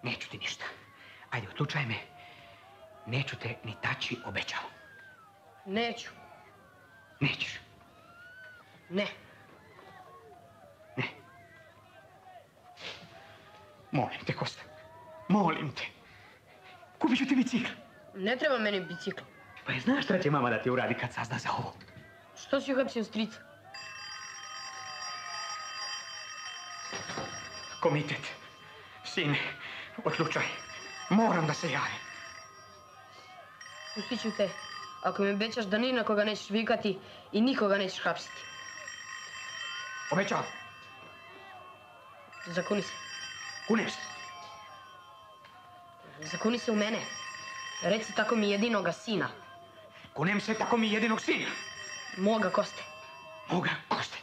Neću ti ništa. Ajde, otlučaj me. Neću te ni taći, obećao. Neću. Nećeš? Ne. Ne. Molim te, Kosta. Molim te. Kupit ću ti bicikl. Ne treba meni bicikl. Pa je znaš šta će mama da ti uradi kad sazna za ovo? Što si uhapsio strica? Komitet. Sine, otlučaj. Moram da se javim. Pustit ću te. Ako mi obećaš da ni na koga nećeš vikati i nikoga nećeš hapsiti. Obećavam. Zakuni se. Kunem se. Zakuni se u mene. Reci tako mi jedinoga sina. Kunem se tako mi jedinog sina. Moga Koste. Moga Koste.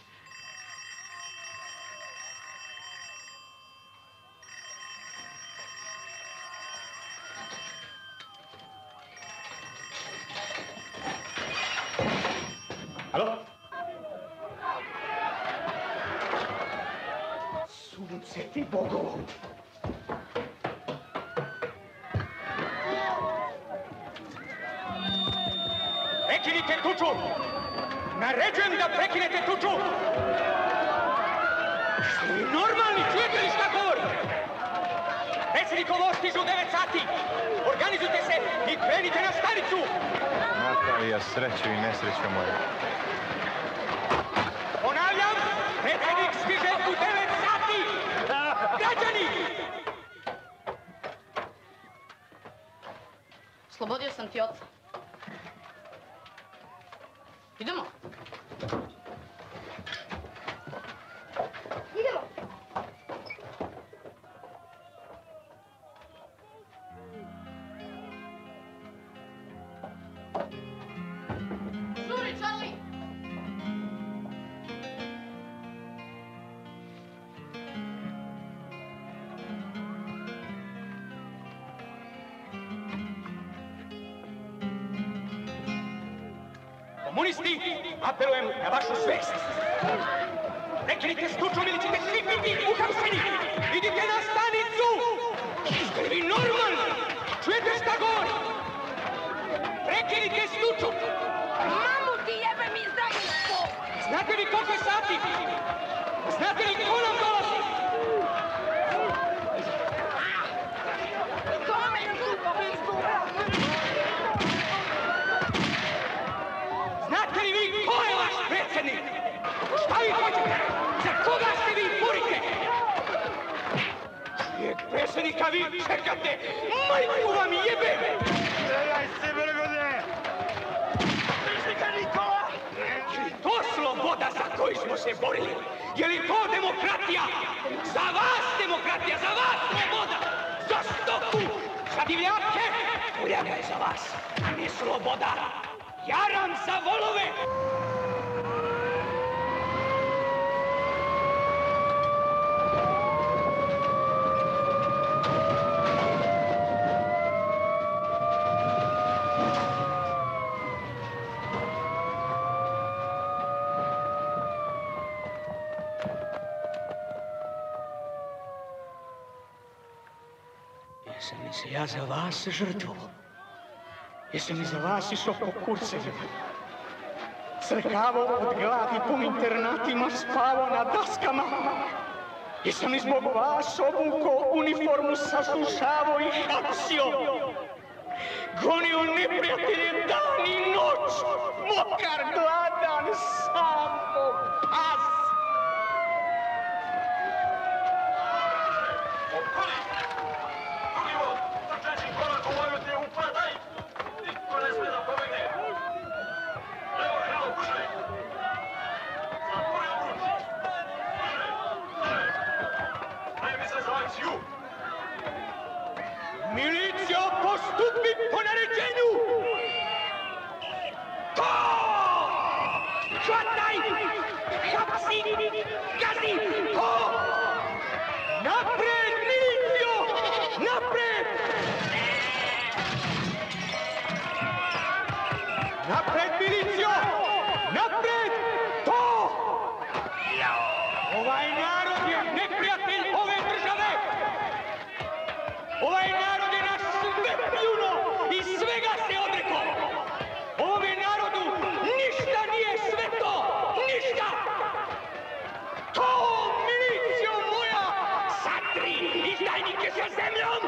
Alo? Sunce ti Bogovo! Prekinite tuču! Naređujem da prekinete tuču! Ste li normalni? Čujete li šta govorim? Predsjednikovo stižu u 9 sati! Organizujte se i krenite na stanicu! Napravija sreću i nesreća moja. Ponavljam, predsjednik stiže u 9 sati! Građani! Slobodio sam ti oca. Idemo. Idemo. Žuri, Charlie! Komunisti, apelujem na vašu svest. Prekinite s tučom ili ćete svi biti uhapšeni. Idite na stanicu! Ste li vi normalni? Čujete šta govorim? Prekinite s tučom! Mamu ti jebem izdajništvo! Znate li koliko je sati? Znate li ko nam dolazi? Kome su popistu? Znate li vi ko je vaš predsjednik? Šta vi hoćete? Za koga se vi borite? Čijeg predsjednika vi čekate? Majku vam jebem! Gledaj se, Brgode! Predsjednika Nikola! Je li to sloboda za koju smo se borili? Je li to demokratija? Za vas demokratija, za vas sloboda! Za stoku, za divljake! Uljaga je za vas, a ne sloboda! Jaram za volove! Jesam li se ja za vas žrtvovao? Jesam li za vas išao po kursevima? Crkavao od gladi po internatima, spavao na daskama? Jesam li zbog vas obukao uniformu, saslušavao i hapsio? Gonio neprijatelje dan i noć, mokar, gladan, sam ko pas! Milicijo, postupi po naređenju! To! Hvataj! Hapsi! Gazi! To! Napred, milicijo! Napred! Napred, milicijo! Napred! To! Ovaj narod je neprijatelj ove države! izdajnike sa zemljom!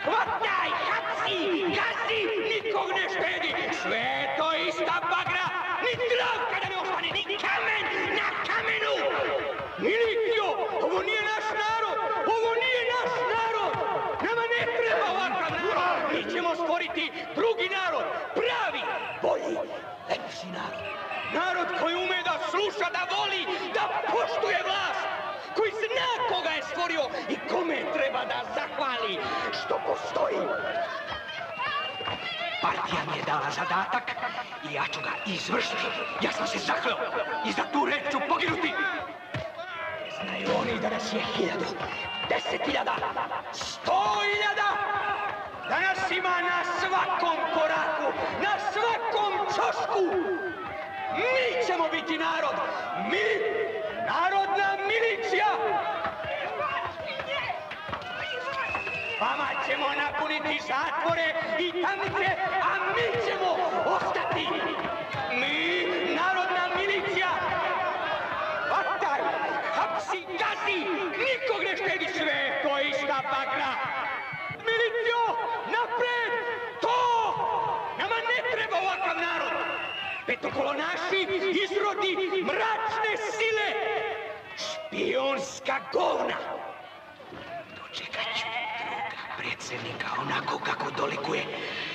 Hvataj, hapsi, gazi, nikog ne štedi! Sve je to ista bagra, ni travka da ne ostane, ni kamen na kamenu! Milicijo, ovo nije naš narod! Ovo nije naš narod! Nama ne treba ovakav narod! Mi ćemo stvoriti drugi narod, pravi, bolji, lepši narod. Narod koji ume da sluša, da voli, da poštuje vlast, koji zna koga je stvorio i kome treba da zahvali što postoji. Partija mi je dala zadatak i ja ću ga izvršiti. Ja sam se zakleo i za tu reč ću poginuti. Znaju oni da nas je 1000, 10.000, 100.000, da nas ima na svakom koraku, na svakom ćošku. Mi ćemo biti narod, mi, narodna milicija. Vama ćemo napuniti zatvore i tamnice, a mi ćemo ostati. Mi, narodna milicija. Hvataj, hapsi, gazi, nikog ne štedi, sve to je ista bagra. Milicijo, napred, to! Nama ne treba ovakav narod. Petokolonaši izrodi mračne sile, špijunska govna. Dočekat ću druga predsjednika onako kako dolikuje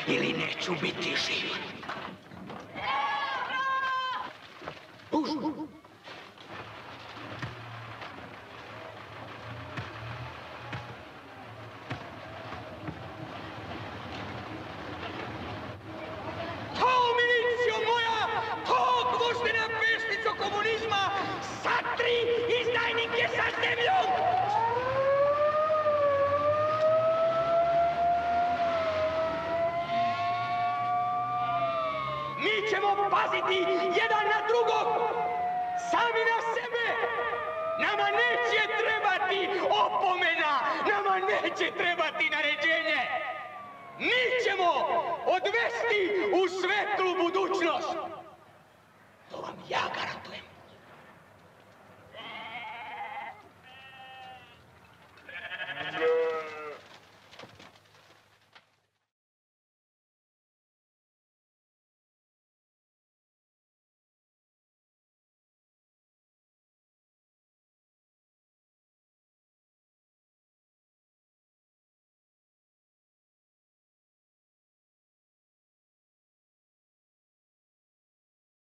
ili neću biti živ. Komunizma, satri izdajnike sa zemljom! Mi ćemo paziti jedan na drugog, sami na sebe! Nama neće trebati opomena, nama neće trebati naređenje! Mi ćemo odvesti u svetlu budućnost!